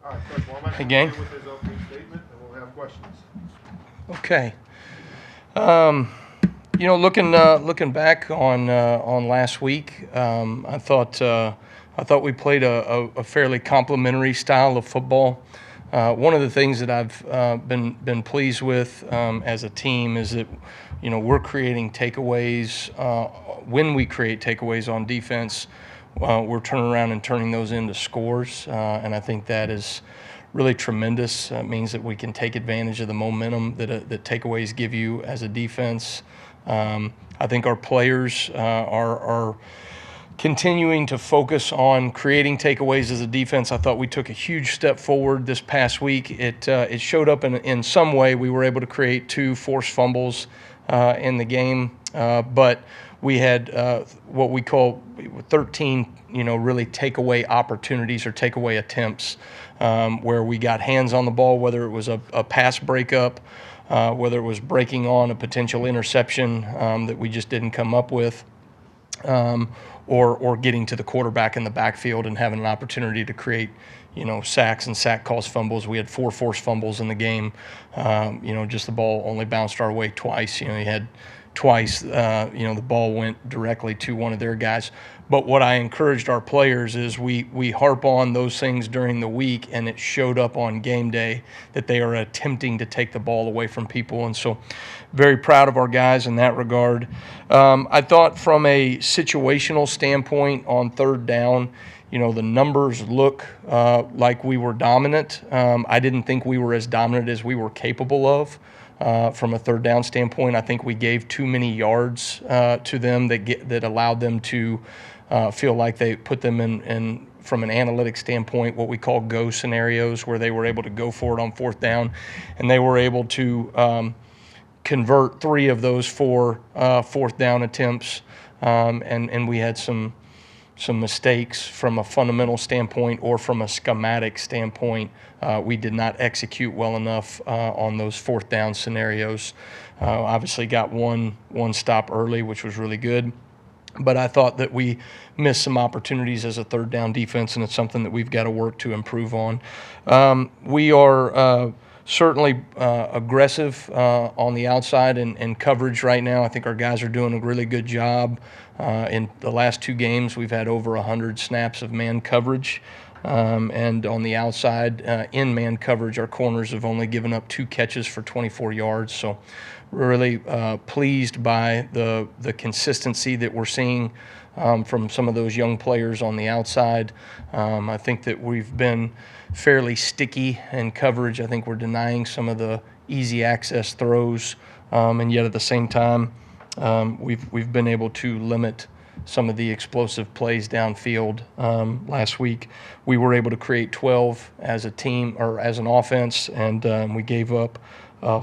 All right, Coach Wommack, Hey, gang. with his opening statement, and we'll have questions. Okay. Looking back on last week, I thought we played a fairly complimentary style of football. One of the things that I've been pleased with as a team is that we're creating takeaways. When we create takeaways on defense, we're turning around and turning those into scores, and I think that is really tremendous. It means that we can take advantage of the momentum that takeaways give you as a defense. I think our players are continuing to focus on creating takeaways as a defense. I thought we took a huge step forward this past week. It showed up in some way. We were able to create 2 forced fumbles in the game, but we had what we call 13, really takeaway opportunities or takeaway attempts, where we got hands on the ball, whether it was a pass breakup, whether it was breaking on a potential interception that we just didn't come up with, or getting to the quarterback in the backfield and having an opportunity to create, sacks and sack calls, fumbles. We had 4 forced fumbles in the game. Just the ball only bounced our way twice. You had twice, the ball went directly to one of their guys. But what I encouraged our players is we harp on those things during the week, and it showed up on game day that they are attempting to take the ball away from people. And so very proud of our guys in that regard. I thought from a situational standpoint on third down, the numbers look like we were dominant. I didn't think we were as dominant as we were capable of. From a third down standpoint, I think we gave too many yards to them that allowed them to feel like they put them in from an analytic standpoint, what we call go scenarios, where they were able to go for it on fourth down, and they were able to convert 3 of those 4 fourth down attempts, and we had some mistakes from a fundamental standpoint or from a schematic standpoint. We did not execute well enough on those fourth down scenarios. Obviously got one stop early, which was really good. But I thought that we missed some opportunities as a third down defense, and it's something that we've got to work to improve on. We are certainly aggressive on the outside and coverage right now. I think our guys are doing a really good job. In the last 2 games, we've had over 100 snaps of man coverage. And on the outside, in man coverage, our corners have only given up 2 catches for 24 yards. So we're really pleased by the consistency that we're seeing from some of those young players on the outside. I think that we've been fairly sticky in coverage. I think we're denying some of the easy access throws, and yet at the same time, we've been able to limit some of the explosive plays downfield. Last week, we were able to create 12 as a team or as an offense, and we gave up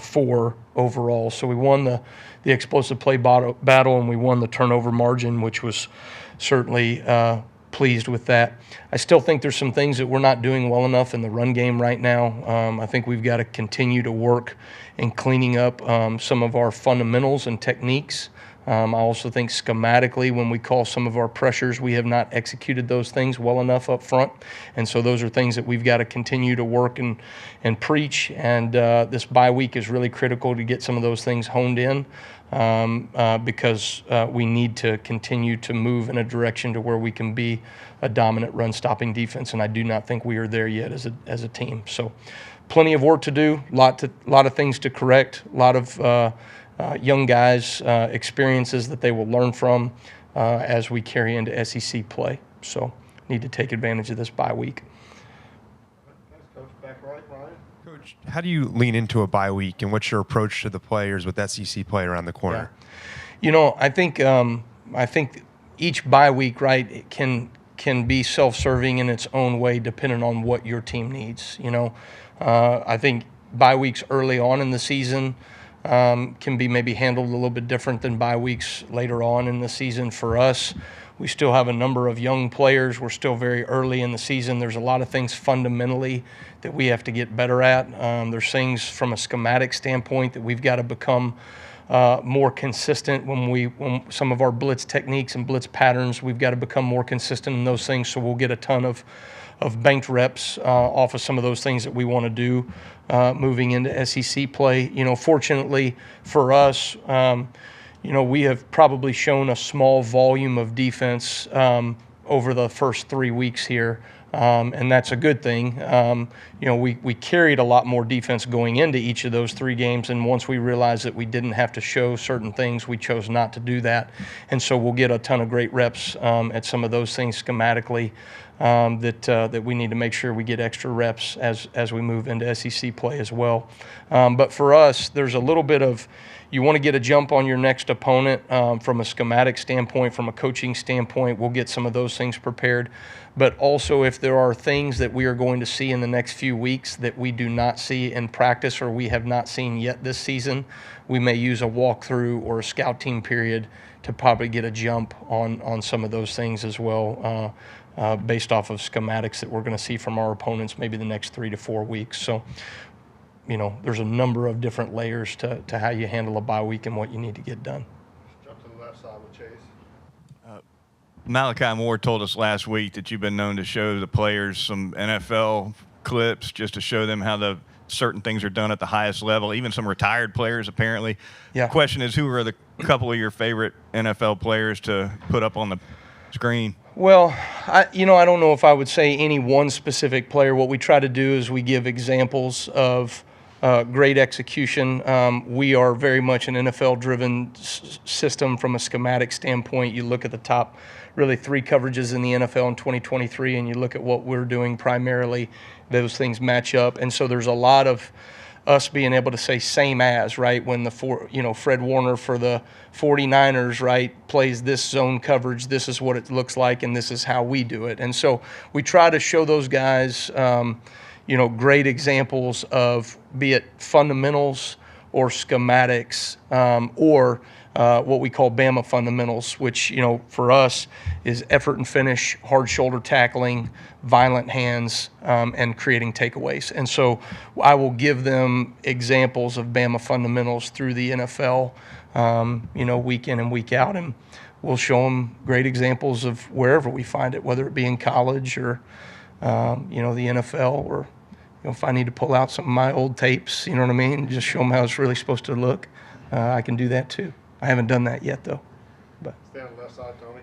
4 overall. So we won the explosive play battle, and we won the turnover margin, which was certainly pleased with that. I still think there's some things that we're not doing well enough in the run game right now. I think we've got to continue to work in cleaning up some of our fundamentals and techniques. I also think schematically, when we call some of our pressures, we have not executed those things well enough up front. And so those are things that we've got to continue to work and preach. And this bye week is really critical to get some of those things honed in, because we need to continue to move in a direction to where we can be a dominant run-stopping defense. And I do not think we are there yet as a team. So plenty of work to do, lot of things to correct, a lot of young guys' experiences that they will learn from as we carry into SEC play. So need to take advantage of this bye week. Thanks, Coach. Back right, Ryan. Coach, how do you lean into a bye week, and what's your approach to the players with SEC play around the corner? Yeah. I think each bye week, right, it can be self-serving in its own way depending on what your team needs. I think bye weeks early on in the season can be maybe handled a little bit different than bye weeks later on in the season. For us, we still have a number of young players. We're still very early in the season. There's a lot of things fundamentally that we have to get better at. There's things from a schematic standpoint that we've got to become more consistent when some of our blitz techniques and blitz patterns, we've got to become more consistent in those things. So we'll get a ton of banked reps off of some of those things that we want to do moving into SEC play. Fortunately for us, we have probably shown a small volume of defense over the first 3 weeks here. And that's a good thing. We carried a lot more defense going into each of those 3 games, and once we realized that we didn't have to show certain things, we chose not to do that. And so we'll get a ton of great reps at some of those things schematically that we need to make sure we get extra reps as we move into SEC play as well. But for us, there's a little bit of, you want to get a jump on your next opponent from a schematic standpoint, from a coaching standpoint. We'll get some of those things prepared. But also, if there are things that we are going to see in the next few weeks that we do not see in practice or we have not seen yet this season, we may use a walkthrough or a scout team period to probably get a jump on some of those things as well, based off of schematics that we're going to see from our opponents maybe the next 3 to 4 weeks. So, there's a number of different layers to how you handle a bye week and what you need to get done. Jump to the left side with Chase. Malachi Moore told us last week that you've been known to show the players some NFL clips just to show them how the certain things are done at the highest level, even some retired players apparently. Yeah. The question is, who are the couple of your favorite NFL players to put up on the screen? Well, I don't know if I would say any one specific player. What we try to do is we give examples of great execution. We are very much an NFL-driven system from a schematic standpoint. You look at the top, really 3 coverages in the NFL in 2023, and you look at what we're doing primarily, those things match up. And so there's a lot of us being able to say same as, right, when Fred Warner for the 49ers, right, plays this zone coverage, this is what it looks like, and this is how we do it. And so we try to show those guys great examples of, be it fundamentals or schematics, or what we call Bama fundamentals, which, for us is effort and finish, hard shoulder tackling, violent hands, and creating takeaways. And so I will give them examples of Bama fundamentals through the NFL, week in and week out, and we'll show them great examples of wherever we find it, whether it be in college or, the NFL, or if I need to pull out some of my old tapes, you know what I mean, just show them how it's really supposed to look, I can do that too. I haven't done that yet, though. But Stay on the left side, Tony.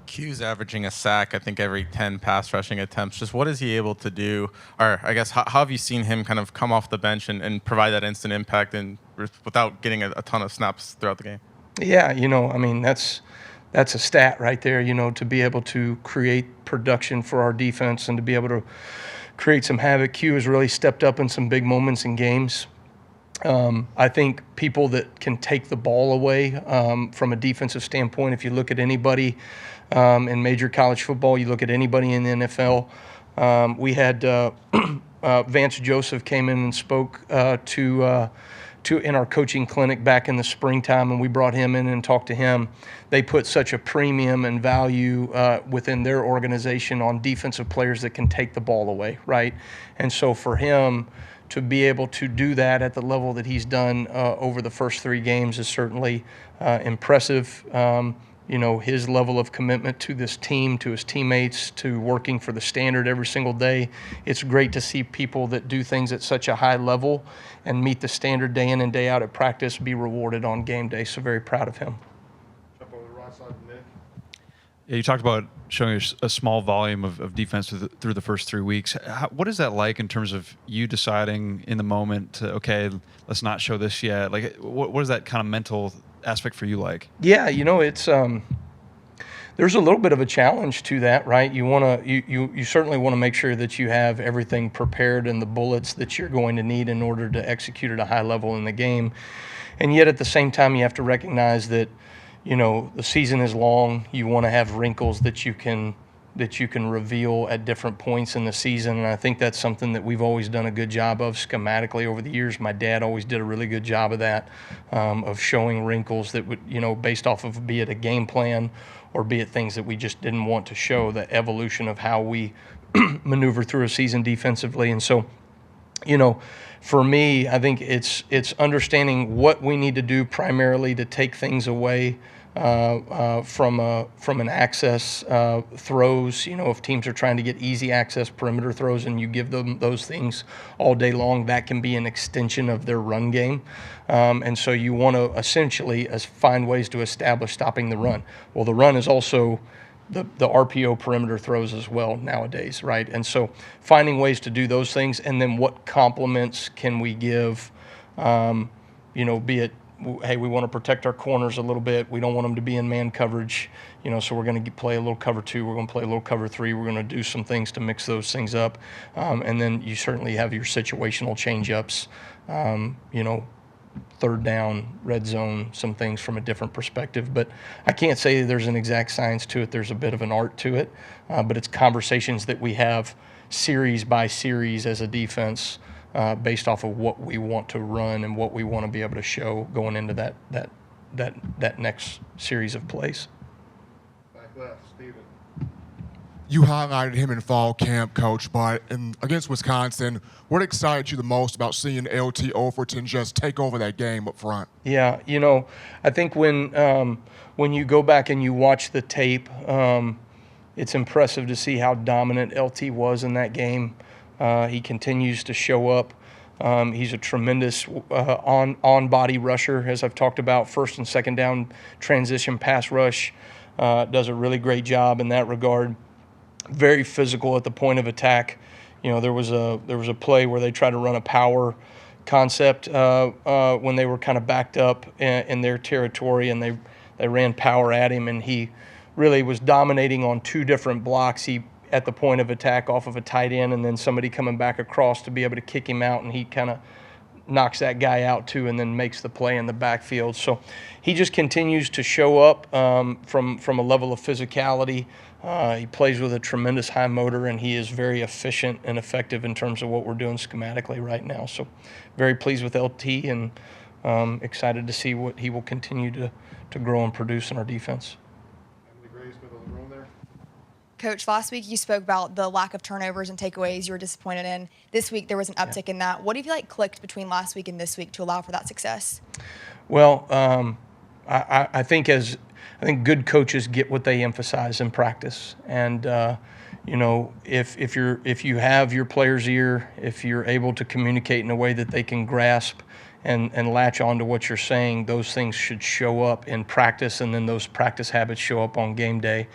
Q's averaging a sack, I think, every 10 pass rushing attempts. Just what is he able to do? Or I guess, how have you seen him kind of come off the bench and provide that instant impact and without getting a ton of snaps throughout the game? Yeah, that's a stat right there, to be able to create production for our defense and to be able to create some havoc. Q has really stepped up in some big moments in games. I think people that can take the ball away from a defensive standpoint, if you look at anybody in major college football, you look at anybody in the NFL, we had Vance Joseph came in and spoke to in our coaching clinic back in the springtime, and we brought him in and talked to him. They put such a premium and value within their organization on defensive players that can take the ball away, right? And so for him to be able to do that at the level that he's done over the first 3 games is certainly impressive. His level of commitment to this team, to his teammates, to working for the standard every single day. It's great to see people that do things at such a high level and meet the standard day in and day out at practice be rewarded on game day. So very proud of him. Jump over the right side, Nick. Yeah, you talked about showing a small volume of defense through the first 3 weeks. What is that like in terms of you deciding in the moment to, okay, let's not show this yet? Like, what is that kind of mental aspect for you like? Yeah, it's there's a little bit of a challenge to that, right? You certainly want to make sure that you have everything prepared and the bullets that you're going to need in order to execute at a high level in the game. And yet at the same time, you have to recognize that the season is long. You want to have wrinkles that you can reveal at different points in the season, and I think that's something that we've always done a good job of schematically over the years. My dad always did a really good job of that, of showing wrinkles that would, based off of, be it a game plan or be it things that we just didn't want to show, the evolution of how we maneuver through a season defensively. And so, for me, I think it's understanding what we need to do primarily to take things away from an access throws. If teams are trying to get easy access perimeter throws and you give them those things all day long, that can be an extension of their run game. And so you want to essentially find ways to establish stopping the run. Well, the run is also the RPO perimeter throws as well nowadays, right? And so finding ways to do those things, and then what complements can we give, be it, hey, we want to protect our corners a little bit. We don't want them to be in man coverage, so we're going to play a little cover 2. We're going to play a little cover 3. We're going to do some things to mix those things up. And then you certainly have your situational change-ups, third down, red zone, some things from a different perspective. But I can't say there's an exact science to it. There's a bit of an art to it. But it's conversations that we have series by series as a defense, based off of what we want to run and what we want to be able to show going into that next series of plays. Back left, Steven. You highlighted him in fall camp, Coach, but against Wisconsin, what excited you the most about seeing LT Overton just take over that game up front? Yeah, I think when you go back and you watch the tape, it's impressive to see how dominant LT was in that game. He continues to show up. He's a tremendous on-body rusher, as I've talked about, first and second down transition pass rush. Does a really great job in that regard. Very physical at the point of attack. There was a play where they tried to run a power concept when they were kind of backed up in their territory, and they ran power at him, and he really was dominating on 2 different blocks. He at the point of attack off of a tight end, and then somebody coming back across to be able to kick him out, and he kind of knocks that guy out too, and then makes the play in the backfield. So he just continues to show up from a level of physicality. He plays with a tremendous high motor, and he is very efficient and effective in terms of what we're doing schematically right now. So very pleased with LT, and excited to see what he will continue to grow and produce in our defense. Emily Gray's middle of the room there. Coach, last week you spoke about the lack of turnovers and takeaways you were disappointed in. This week there was an uptick in that. What do you feel like clicked between last week and this week to allow for that success? Well, I think good coaches get what they emphasize in practice, and if you have your player's ear, if you're able to communicate in a way that they can grasp and latch on to what you're saying, those things should show up in practice, and then those practice habits show up on game day.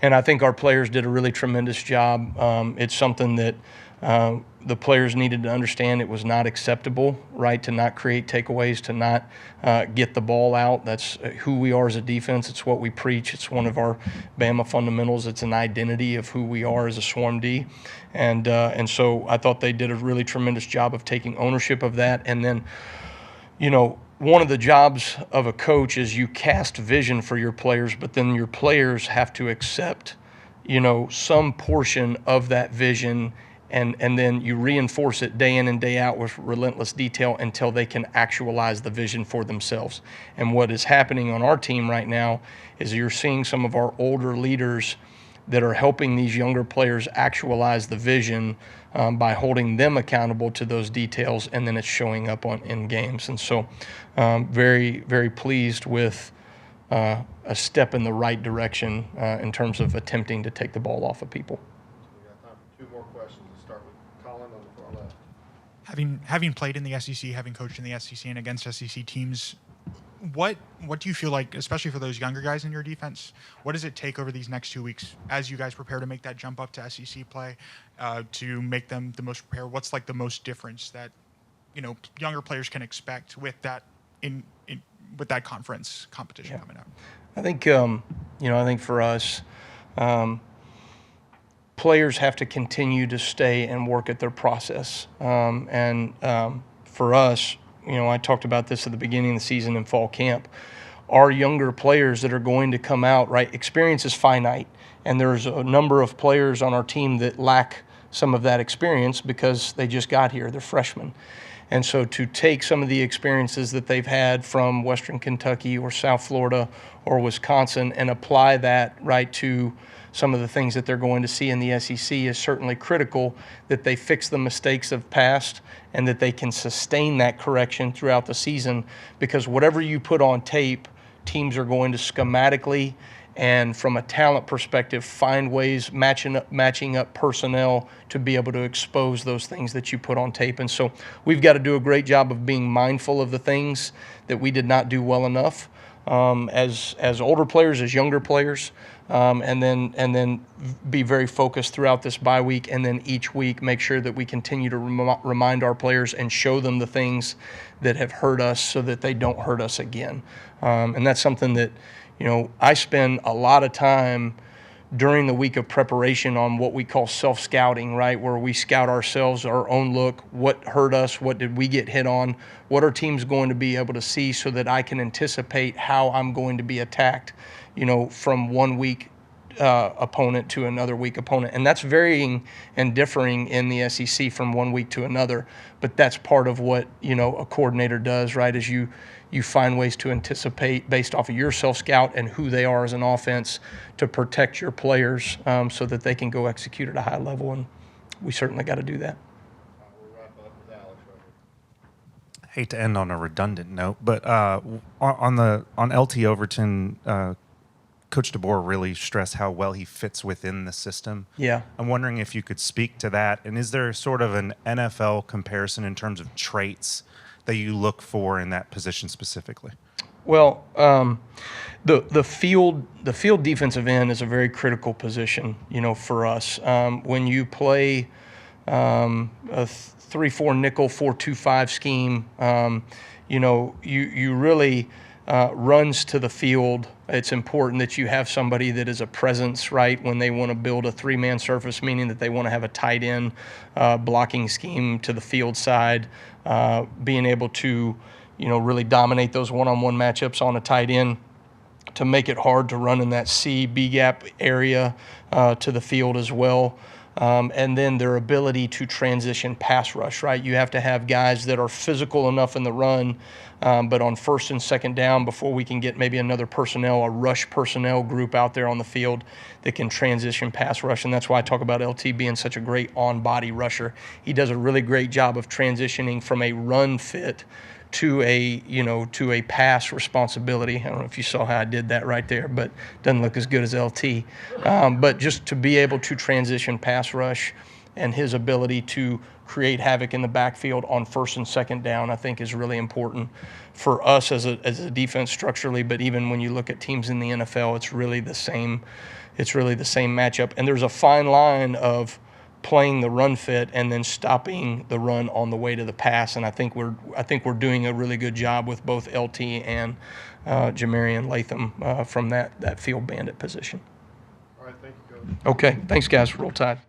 And I think our players did a really tremendous job. It's something that the players needed to understand. It was not acceptable, right, to not create takeaways, to not get the ball out. That's who we are as a defense. It's what we preach. It's one of our Bama fundamentals. It's an identity of who we are as a swarm D. And so I thought they did a really tremendous job of taking ownership of that. And then, one of the jobs of a coach is you cast vision for your players, but then your players have to accept, some portion of that vision, and then you reinforce it day in and day out with relentless detail until they can actualize the vision for themselves. And what is happening on our team right now is you're seeing some of our older leaders that are helping these younger players actualize the vision by holding them accountable to those details, and then it's showing up in games. And so very, very pleased with a step in the right direction in terms of attempting to take the ball off of people. We got time for 2 more questions. Let's start with Colin on the far left. Having played in the SEC, having coached in the SEC and against SEC teams, what do you feel like, especially for those younger guys in your defense, what does it take over these next 2 weeks as you guys prepare to make that jump up to SEC play, to make them the most prepared? What's like the most difference that younger players can expect with that with that conference competition coming up? I think I think for us, players have to continue to stay and work at their process, and for us, I talked about this at the beginning of the season in fall camp. Our younger players that are going to come out, right, experience is finite, and there's a number of players on our team that lack some of that experience because they just got here. They're freshmen. And so to take some of the experiences that they've had from Western Kentucky or South Florida or Wisconsin and apply that, right, to some of the things that they're going to see in the SEC is certainly critical, that they fix the mistakes of past and that they can sustain that correction throughout the season, because whatever you put on tape teams are going to schematically and from a talent perspective find ways matching up personnel to be able to expose those things that you put on tape. And so we've got to do a great job of being mindful of the things that we did not do well enough as older players, as younger players, and then be very focused throughout this bye week, and then each week make sure that we continue to remind our players and show them the things that have hurt us so that they don't hurt us again. And that's something that, I spend a lot of time during the week of preparation on what we call self-scouting, right, where we scout ourselves, our own look, what hurt us, what did we get hit on, what are teams going to be able to see so that I can anticipate how I'm going to be attacked, from one week opponent to another week opponent. And that's varying and differing in the SEC from one week to another, but that's part of what, a coordinator does, right, is you find ways to anticipate based off of your self-scout and who they are as an offense to protect your players so that they can go execute at a high level, and we certainly got to do that. We'll wrap up with Alex right here. Hate to end on a redundant note, but on LT Overton, Coach DeBoer really stressed how well he fits within the system. Yeah. I'm wondering if you could speak to that, and is there sort of an NFL comparison in terms of traits that you look for in that position specifically? Well, the field defensive end is a very critical position, for us. When you play a 3-4 nickel 4-2-5 scheme, you really runs to the field. It's important that you have somebody that is a presence, right, when they want to build a three-man surface, meaning that they want to have a tight end blocking scheme to the field side, being able to, really dominate those one-on-one matchups on a tight end to make it hard to run in that C-B gap area to the field as well. And then their ability to transition pass rush, right? You have to have guys that are physical enough in the run, but on first and second down, before we can get maybe another a rush personnel group out there on the field that can transition pass rush. And that's why I talk about LT being such a great on-body rusher. He does a really great job of transitioning from a run fit to a pass responsibility. I don't know if you saw how I did that right there, but doesn't look as good as LT. But just to be able to transition pass rush and his ability to create havoc in the backfield on first and second down, I think is really important for us as a defense structurally. But even when you look at teams in the NFL, it's really the same. It's really the same matchup. And there's a fine line of playing the run fit and then stopping the run on the way to the pass, and I think we're doing a really good job with both LT and Jamarian Latham from that field bandit position. All right, thank you, Coach. Okay, thanks guys. Roll Tide.